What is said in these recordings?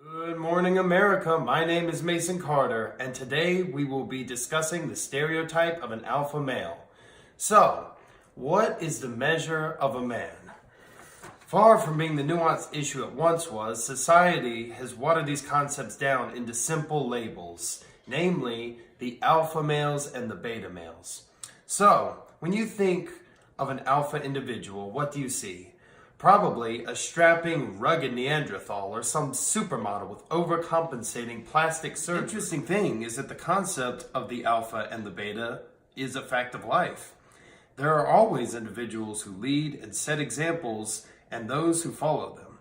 Good morning, America. My name is Mason Carter, and today we will be discussing the stereotype of an alpha male. So, what is the measure of a man? Far from being the nuanced issue it once was, society has watered these concepts down into simple labels, namely the alpha males and the beta males. So, when you think of an alpha individual, what do you see? Probably a strapping, rugged Neanderthal or some supermodel with overcompensating plastic surgery. The interesting thing is that the concept of the alpha and the beta is a fact of life. There are always individuals who lead and set examples and those who follow them.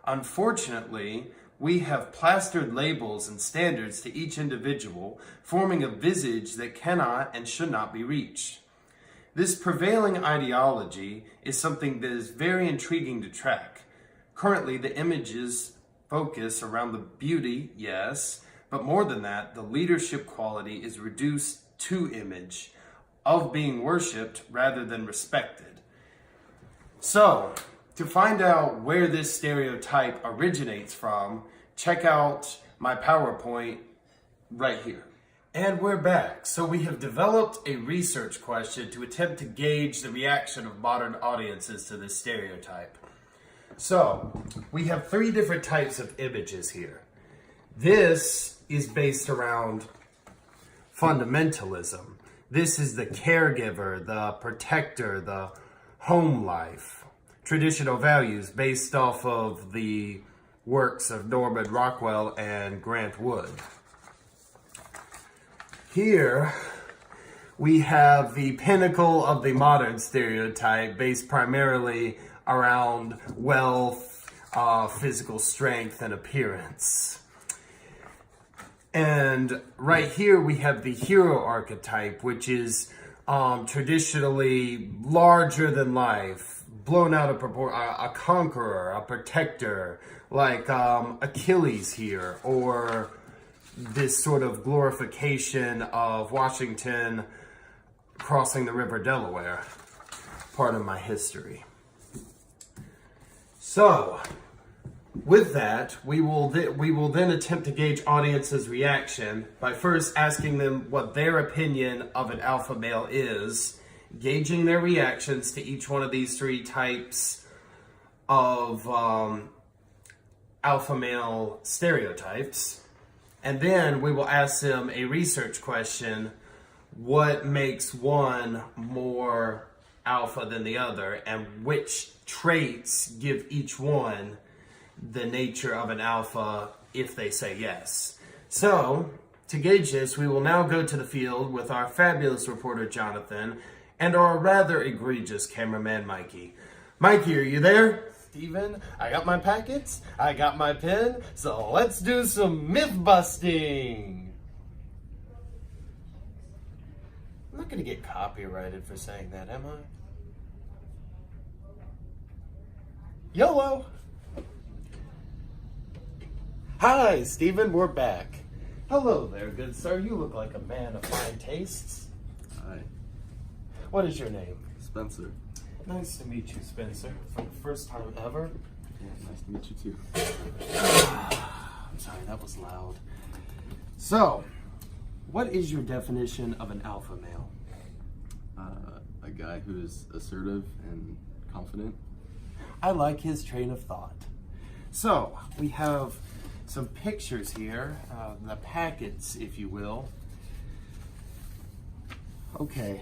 Unfortunately, we have plastered labels and standards to each individual, forming a visage that cannot and should not be reached. This prevailing ideology is something that is very intriguing to track. Currently, the images focus around the beauty, yes, but more than that, the leadership quality is reduced to image of being worshipped rather than respected. So, to find out where this stereotype originates from, check out my PowerPoint right here. And we're back. So we have developed a research question to attempt to gauge the reaction of modern audiences to this stereotype. So we have three different types of images here. This is based around fundamentalism. This is the caregiver, the protector, the home life. Traditional values based off of the works of Norman Rockwell and Grant Wood. Here, we have the pinnacle of the modern stereotype based primarily around wealth, physical strength, and appearance. And right here, we have the hero archetype, which is traditionally larger than life, blown out of proportion, a conqueror, a protector, like Achilles here, or this sort of glorification of Washington crossing the River Delaware, part of my history. So, with that, we will then attempt to gauge audience's reaction by first asking them what their opinion of an alpha male is, gauging their reactions to each one of these three types of alpha male stereotypes. And then we will ask them a research question: what makes one more alpha than the other, and which traits give each one the nature of an alpha if they say yes. So, to gauge this, we will now go to the field with our fabulous reporter Jonathan and our rather egregious cameraman Mikey. Mikey, are you there? Steven, I got my packets, I got my pen, so let's do some myth busting. I'm not gonna get copyrighted for saying that, am I? YOLO! Hi, Steven, we're back. Hello there, good sir. You look like a man of fine tastes. Hi, What is your name? Spencer. Nice to meet you, Spencer. For the first time ever. Yeah, nice to meet you too. I'm sorry, that was loud. So, what is your definition of an alpha male? A guy who is assertive and confident. I like his train of thought. So, we have some pictures here, the packets, if you will. Okay,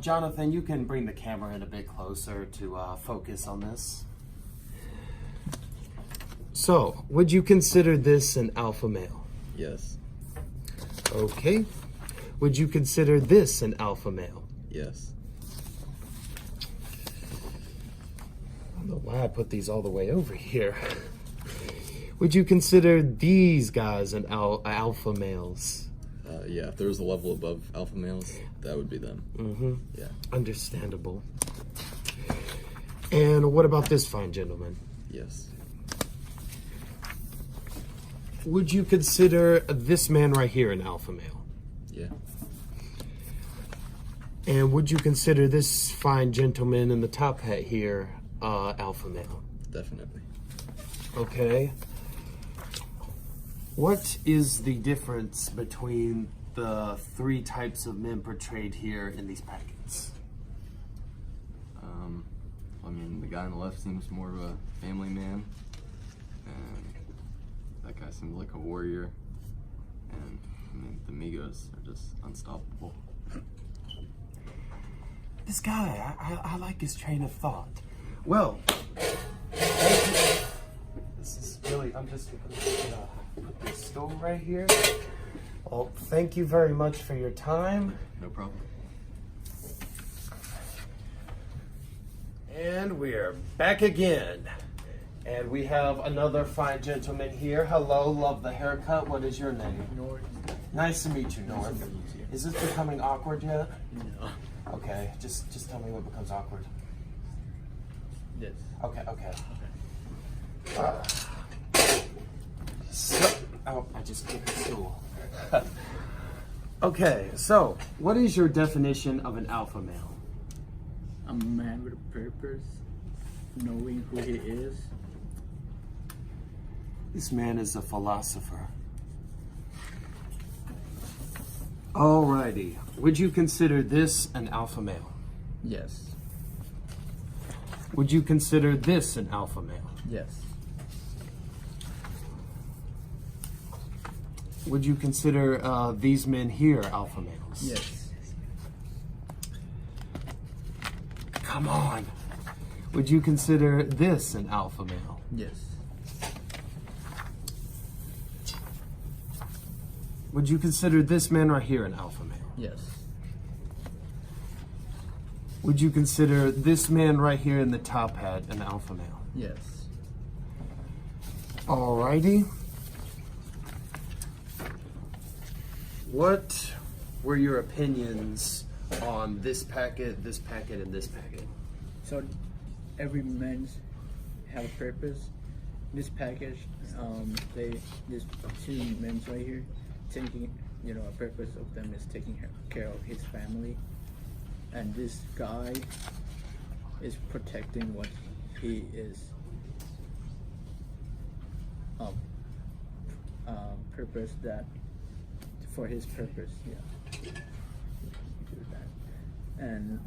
Jonathan, you can bring the camera in a bit closer to focus on this. So, would you consider this an alpha male? Yes. Okay. Would you consider this an alpha male? Yes. I don't know why I put these all the way over here. Would you consider these guys an alpha males? Yeah, if there was a level above alpha males, that would be them. Mm-hmm. Yeah. Understandable. And what about this fine gentleman? Yes. Would you consider this man right here an alpha male? Yeah. And would you consider this fine gentleman in the top hat here alpha male? Definitely. Okay. What is the difference between the three types of men portrayed here in these packets? I mean, the guy on the left seems more of a family man, and that guy seems like a warrior, and I mean, the Migos are just unstoppable. This guy, I like his train of thought. Well, this is really, I'm just gonna put this stool right here. Well, thank you very much for your time. No problem. And we're back again. And we have another fine gentleman here. Hello, love the haircut. What is your name? North. Nice to meet you, North. Is this becoming awkward yet? No. Okay, just tell me what becomes awkward. Yes. Okay. Oh, I just kicked the stool. Okay, so what is your definition of an alpha male? A man with a purpose, knowing who he is. This man is a philosopher. Alrighty, would you consider this an alpha male? Yes. Would you consider this an alpha male? Yes. Would you consider these men here alpha males? Yes. Come on. Would you consider this an alpha male? Yes. Would you consider this man right here an alpha male? Yes. Would you consider this man right here in the top hat an alpha male? Yes. Alrighty. What were your opinions on this packet, and this packet? So every man have a purpose. This package, this two men right here, taking, a purpose of them is taking care of his family, and this guy is protecting what he is. Purpose that for his purpose, yeah. Do that. And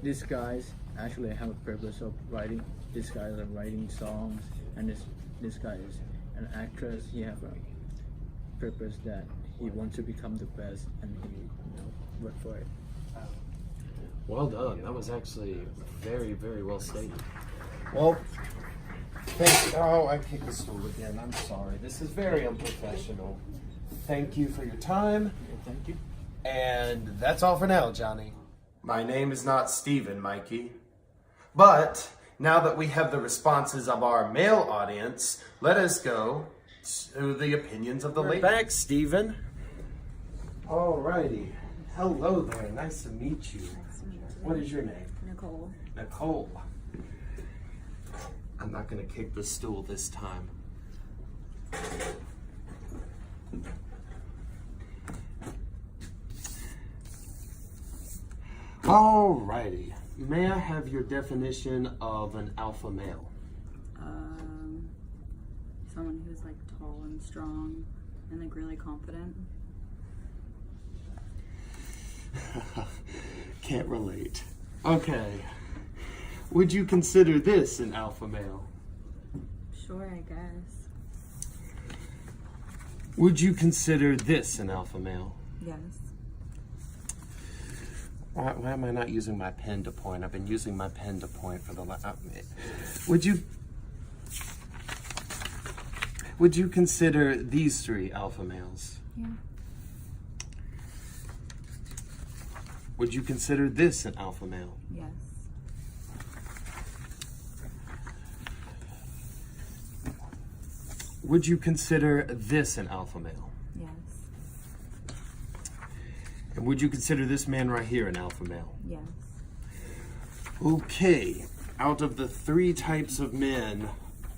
these guys actually have a purpose of writing. These guys are writing songs, and this guy is an actress. He have a purpose that he wants to become the best, and he work for it. Well done. That was actually very, very well stated. Well, thank you. Oh, I kicked the stool again. I'm sorry. This is very unprofessional. Thank you for your time. Thank you. And that's all for now, Johnny. My name is not Steven, Mikey. But now that we have the responses of our male audience, let us go to the opinions of the ladies. Back, Steven. Alrighty. Hello there. Nice to meet you. What is your name? Nicole. Nicole. I'm not going to kick the stool this time. Alrighty. May I have your definition of an alpha male? Someone who's like tall and strong and like really confident. Can't relate. Okay. Would you consider this an alpha male? Sure, I guess. Would you consider this an alpha male? Yes. Why am I not using my pen to point? I've been using my pen to point for the last... Would you consider these three alpha males? Yeah. Would you consider this an alpha male? Yes. Would you consider this an alpha male? Yes. And would you consider this man right here an alpha male? Yes. Okay, out of the three types of men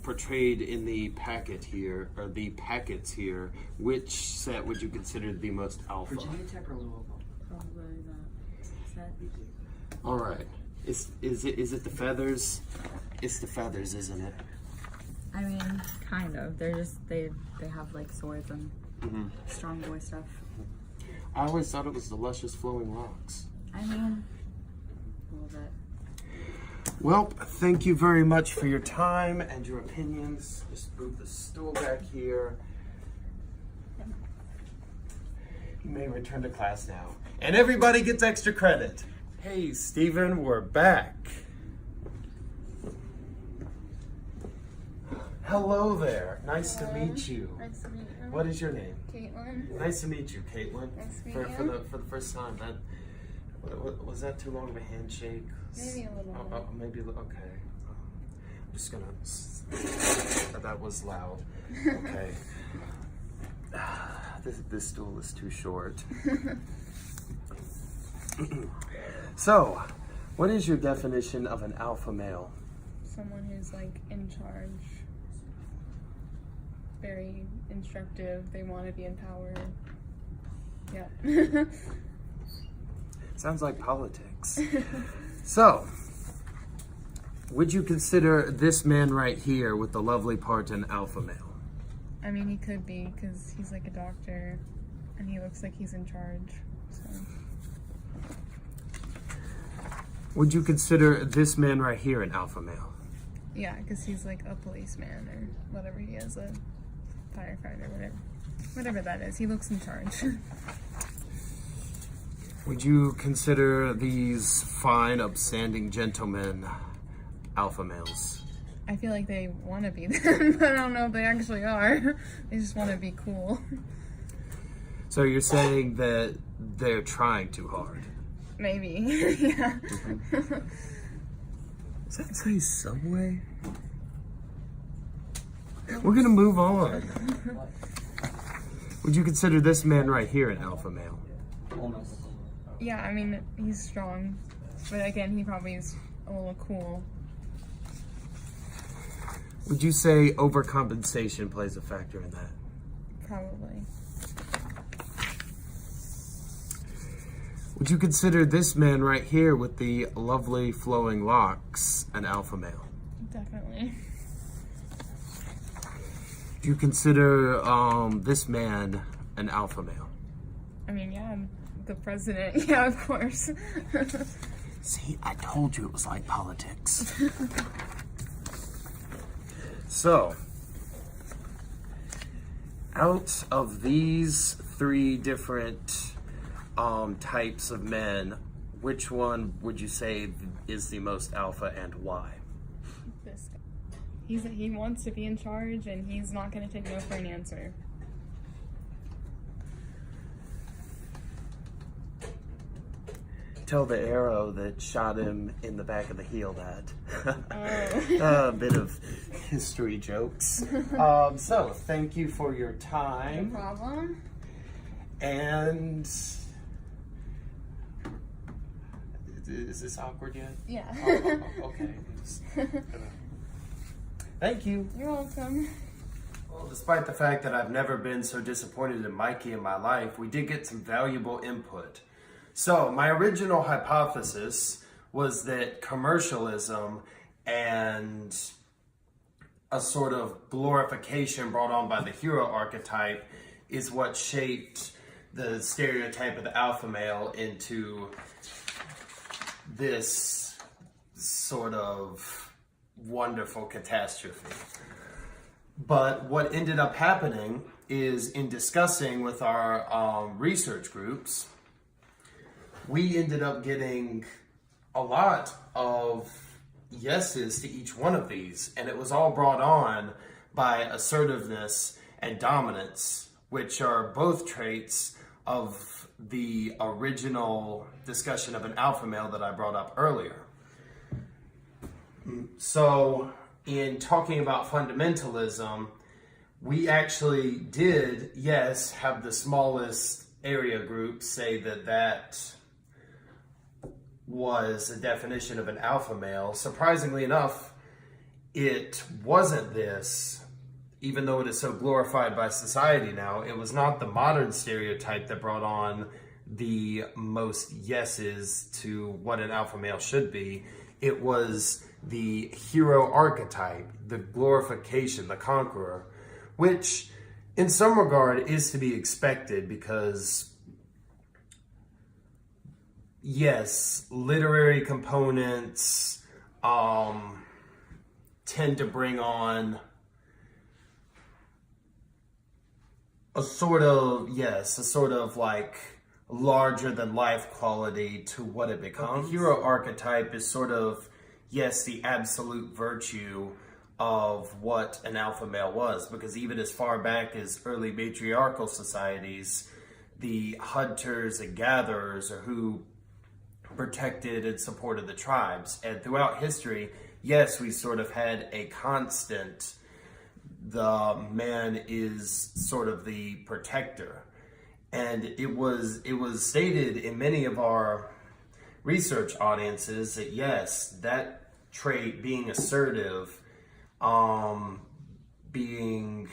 portrayed in the packet here, or the packets here, which set would you consider the most alpha? Probably that set. All right. Is it the feathers? It's the feathers, isn't it? I mean, kind of. They're just they have like swords and strong boy stuff. I always thought it was the luscious flowing locks. I mean, a little bit. Well, thank you very much for your time and your opinions. Just move the stool back here. You may return to class now. And everybody gets extra credit. Hey, Steven, we're back. Hello there. Nice to meet you. Nice to meet you. What is your name? Caitlin. Nice to meet you, Caitlin. Nice to meet For you. the first time. Was that too long of a handshake? Maybe a little. Maybe, okay. I'm just gonna, that was loud. Okay. This stool is too short. So, what is your definition of an alpha male? Someone who's like in charge. Very instructive. They want to be in power. Yeah. Sounds like politics. So, would you consider this man right here with the lovely part an alpha male? I mean, he could be because he's like a doctor and he looks like he's in charge. So. Would you consider this man right here an alpha male? Yeah, because he's like a policeman or whatever he is, a firefighter, whatever that is. He looks in charge. Would you consider these fine, upstanding gentlemen alpha males? I feel like they want to be them, but I don't know if they actually are. They just want to be cool. So you're saying that they're trying too hard? Maybe. Yeah. Does that say Subway? We're gonna move on. Would you consider this man right here an alpha male? Yeah, I mean, he's strong. But again, he probably is a little cool. Would you say overcompensation plays a factor in that? Probably. Would you consider this man right here with the lovely flowing locks an alpha male? Definitely. Do you consider this man an alpha male? I mean, yeah, the president. Yeah, of course. See, I told you it was like politics. So, out of these three different types of men, which one would you say is the most alpha and why? This guy. He wants to be in charge, and he's not going to take no for an answer. Tell the arrow that shot him in the back of the heel that. Oh. A bit of history jokes. So, thank you for your No time. problem. And is this awkward yet? Yeah. Okay. Thank you. You're welcome. Well, despite the fact that I've never been so disappointed in Mikey in my life, we did get some valuable input. So, my original hypothesis was that commercialism and a sort of glorification brought on by the hero archetype is what shaped the stereotype of the alpha male into this sort of wonderful catastrophe. But what ended up happening is, in discussing with our research groups, we ended up getting a lot of yeses to each one of these, and it was all brought on by assertiveness and dominance, which are both traits of the original discussion of an alpha male that I brought up earlier. So, in talking about fundamentalism, we actually did, yes, have the smallest area group say that was a definition of an alpha male. Surprisingly enough, it wasn't this, even though it is so glorified by society now. It was not the modern stereotype that brought on the most yeses to what an alpha male should be. It was the hero archetype, the glorification, the conqueror, which in some regard is to be expected because, yes, literary components tend to bring on a sort of like larger than life quality to what it becomes. The hero archetype is sort of, yes, the absolute virtue of what an alpha male was, because even as far back as early matriarchal societies, the hunters and gatherers are who protected and supported the tribes. And throughout history, yes, we sort of had a constant, the man is sort of the protector. And it was stated in many of our research audiences that yes, that trait, being assertive, being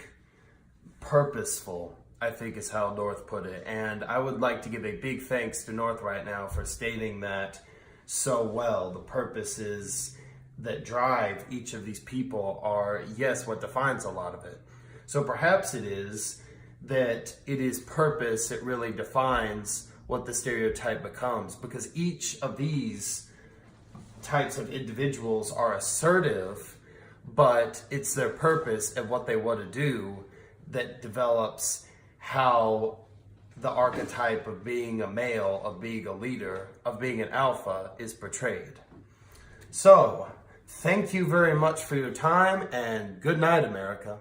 purposeful, I think is how North put it. And I would like to give a big thanks to North right now for stating that so well. The purposes that drive each of these people are, yes, what defines a lot of it. So perhaps it is that it is purpose that really defines what the stereotype becomes, because each of these types of individuals are assertive, but it's their purpose and what they want to do that develops how the archetype of being a male, of being a leader, of being an alpha is portrayed. So, thank you very much for your time, and good night, America.